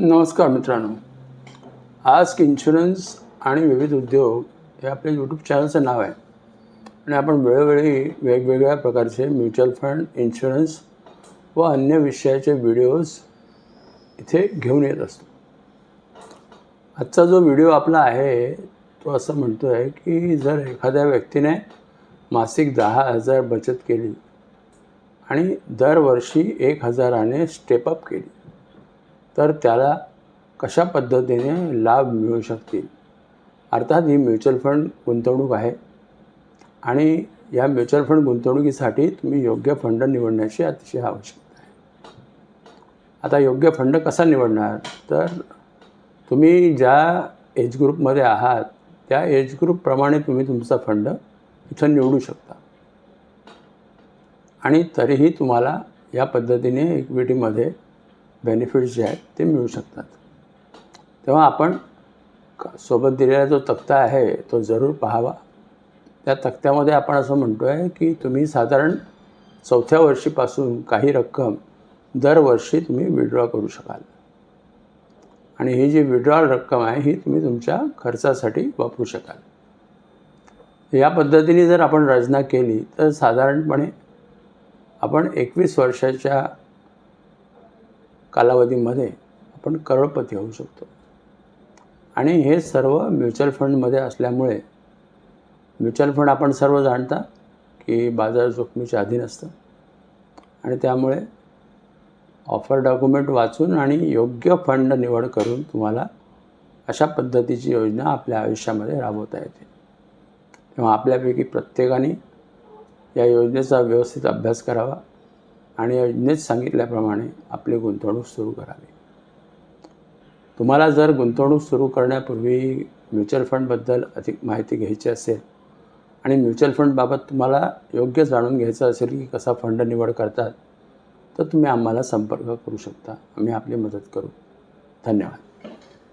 नमस्कार मित्रांनो, ask insurance आणि विविध उद्योग हे आपल्या यूट्यूब चॅनलचं नाव आहे आणि आपण वेळोवेळी वेगवेगळ्या प्रकारचे म्युच्युअल फंड, इन्शुरन्स व अन्य विषयाचे व्हिडिओज इथे घेऊन येत असतो. आजचा जो व्हिडिओ आपला आहे तो असं म्हणतो आहे की जर एखाद्या व्यक्तीने मासिक 10,000 बचत केली आणि दरवर्षी 1,000ने स्टेपअप केली तर त्याला कशा पद्धतीने लाभ मिळू शकतील. अर्थात ही म्युच्युअल फंड गुंतवणूक आहे आणि या म्युच्युअल फंड गुंतवणुकीसाठी तुम्ही योग्य फंड निवडण्याची अतिशय आवश्यकता आहे. आता योग्य फंड कसा निवडणार, तर तुम्ही ज्या एज ग्रुपमध्ये आहात त्या एज ग्रुपप्रमाणे तुम्ही तुमचा फंड इथं निवडू शकता आणि तरीही तुम्हाला या पद्धतीने इक्विटीमध्ये बेनिफिट्स जे आहेत ते मिळू शकतात. तेव्हा आपण सोबत दिलेला जो तक्ता आहे तो जरूर पाहावा. त्या तक्त्यामध्ये आपण असं म्हणतो आहे की तुम्ही साधारण 4थ्या वर्षीपासून काही रक्कम दरवर्षी तुम्ही विड्रॉ करू शकाल आणि ही जी विड्रॉल रक्कम आहे ही तुम्ही तुमच्या खर्चासाठी वापरू शकाल. या पद्धतीने जर आपण रचना केली तर साधारणपणे आपण 21 वर्षाच्या कालावधीमध्ये आपण करोडपती होऊ शकतो आणि हे सर्व म्युच्युअल फंडमध्ये असल्यामुळे म्युच्युअल फंड आपण सर्व जाणता की बाजार जोखमीच्या अधीन असतं आणि त्यामुळे ऑफर डॉक्युमेंट वाचून आणि योग्य फंड निवड करून तुम्हाला अशा पद्धतीची योजना आपल्या आयुष्यामध्ये राबवता येते. तेव्हा आपल्यापैकी प्रत्येकाने या योजनेचा व्यवस्थित अभ्यास करावा आणि योजनेत सांगितल्याप्रमाणे आपली गुंतवणूक सुरू करावी. तुम्हाला जर गुंतवणूक सुरू करण्यापूर्वी म्युच्युअल फंडबद्दल अधिक माहिती घ्यायची असेल आणि म्युच्युअल फंडबाबत तुम्हाला योग्य जाणून घ्यायचं असेल की कसा फंड निवड करतात तर तुम्ही आम्हाला संपर्क करू शकता. आम्ही आपली मदत करू. धन्यवाद.